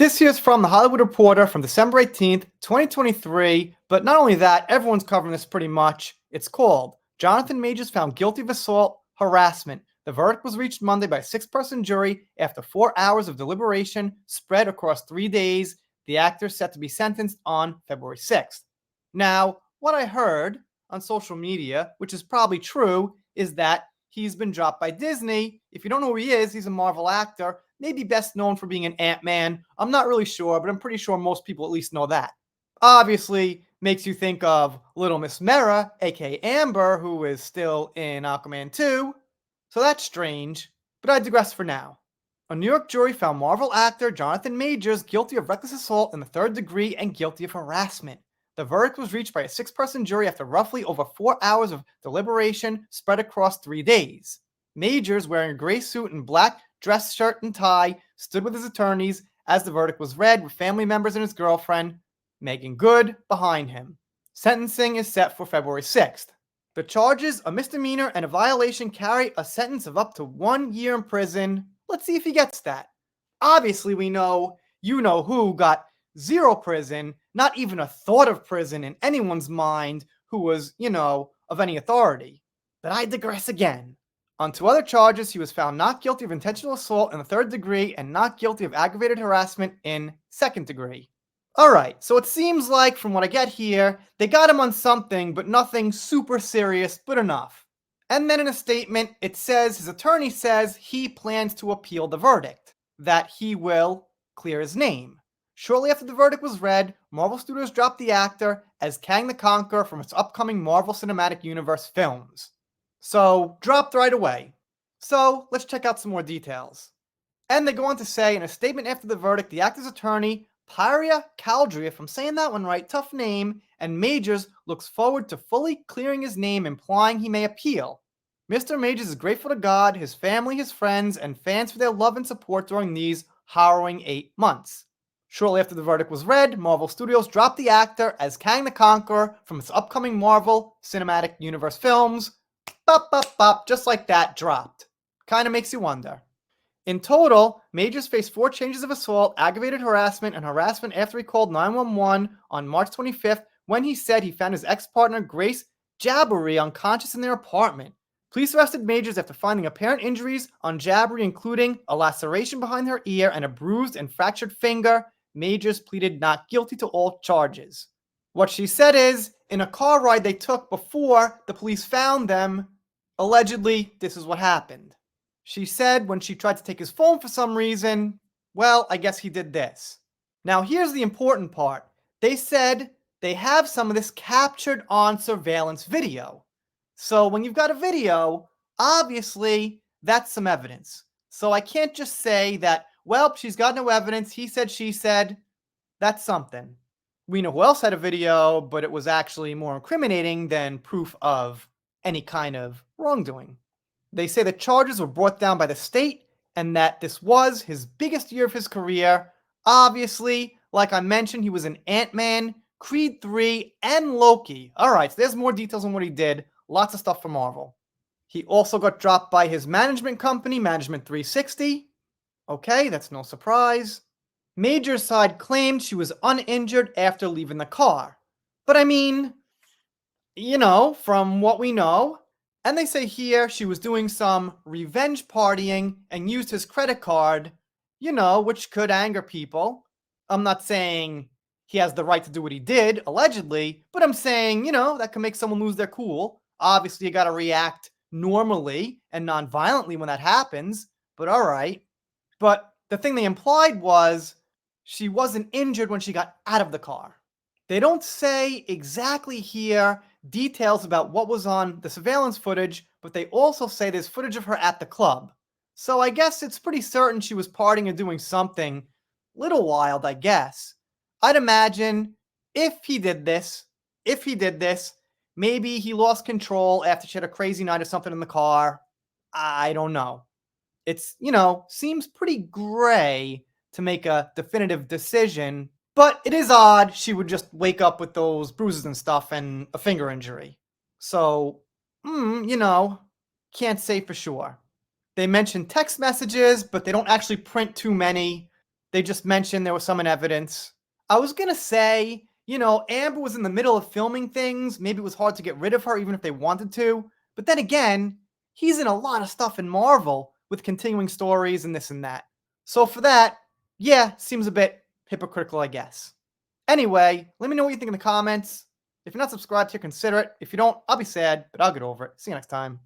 This here's from The Hollywood Reporter from December 18th, 2023. But not only that, everyone's covering this pretty much. It's called Jonathan Majors Found Guilty of Assault, Harassment. The verdict was reached Monday by a six-person jury after 4 hours of deliberation spread across 3 days. The actor is set to be sentenced on February 6th. Now, what I heard on social media, which is probably true, is that he's been dropped by Disney. If you don't know who he is, he's a Marvel actor, maybe best known for being an Ant-Man. I'm not really sure, but I'm pretty sure most people at least know that. Obviously, makes you think of Little Miss Mera, aka Amber, who is still in Aquaman 2. So that's strange, but I digress for now. A New York jury found Marvel actor Jonathan Majors guilty of reckless assault in the third degree and guilty of harassment. The verdict was reached by a six-person jury after roughly over 4 hours of deliberation spread across 3 days. Majors, wearing a gray suit and black dress shirt and tie, stood with his attorneys as the verdict was read, with family members and his girlfriend, Megan Good, behind him. Sentencing is set for February 6th. The charges, a misdemeanor and a violation, carry a sentence of up to 1 year in prison. Let's see if he gets that. Obviously, we know you know who got 0 prison, not even a thought of prison in anyone's mind who was, of any authority. But I digress again. On 2 other charges, he was found not guilty of intentional assault in the third degree and not guilty of aggravated harassment in second degree. Alright, so it seems like, from what I get here, they got him on something, but nothing super serious, but enough. And then in a statement, it says his attorney says he plans to appeal the verdict, that he will clear his name. Shortly after the verdict was read, Marvel Studios dropped the actor as Kang the Conqueror from its upcoming Marvel Cinematic Universe films. So, dropped right away. So, let's check out some more details. And they go on to say, in a statement after the verdict, the actor's attorney, Pyria Caldria, if I'm saying that one right, tough name, and Majors looks forward to fully clearing his name, implying he may appeal. Mr. Majors is grateful to God, his family, his friends, and fans for their love and support during these harrowing 8 months. Shortly after the verdict was read, Marvel Studios dropped the actor as Kang the Conqueror from its upcoming Marvel Cinematic Universe films. Bop, bop, bop, just like that, dropped. Kinda makes you wonder. In total, Majors faced 4 charges of assault, aggravated harassment, and harassment after he called 911 on March 25th when he said he found his ex-partner Grace Jabbery unconscious in their apartment. Police arrested Majors after finding apparent injuries on Jabbery, including a laceration behind her ear and a bruised and fractured finger. Majors pleaded not guilty to all charges. What she said is, in a car ride they took before the police found them, allegedly, this is what happened. She said when she tried to take his phone for some reason, well, I guess he did this. Now, here's the important part. They said they have some of this captured on surveillance video. So when you've got a video, obviously, that's some evidence. So I can't just say that, well, she's got no evidence, he said, she said. That's something. We know who else had a video, but it was actually more incriminating than proof of any kind of wrongdoing. They say the charges were brought down by the state and that this was his biggest year of his career. Obviously, like I mentioned, he was in Ant-Man, Creed 3, and Loki. Alright, so there's more details on what he did. Lots of stuff from Marvel. He also got dropped by his management company, Management 360. Okay, that's no surprise. Major's side claimed she was uninjured after leaving the car. But I mean, from what we know, and they say here she was doing some revenge partying and used his credit card, which could anger people. I'm not saying he has the right to do what he did, allegedly, but I'm saying, that can make someone lose their cool. Obviously, you gotta react normally and non-violently when that happens, but alright. But the thing they implied was she wasn't injured when she got out of the car. They don't say exactly here details about what was on the surveillance footage, but they also say there's footage of her at the club. So I guess it's pretty certain she was partying and doing something little wild, I guess. I'd imagine if he did this, maybe he lost control after she had a crazy night or something in the car. I don't know. It's, seems pretty gray to make a definitive decision, but it is odd she would just wake up with those bruises and stuff and a finger injury. So, can't say for sure. They mention text messages, but they don't actually print too many. They just mentioned there was some in evidence. I was gonna say, Amber was in the middle of filming things. Maybe it was hard to get rid of her, even if they wanted to. But then again, he's in a lot of stuff in Marvel with continuing stories and this and that. So for that, yeah, seems a bit hypocritical, I guess. Anyway, let me know what you think in the comments. If you're not subscribed here, consider it. If you don't, I'll be sad, but I'll get over it. See you next time.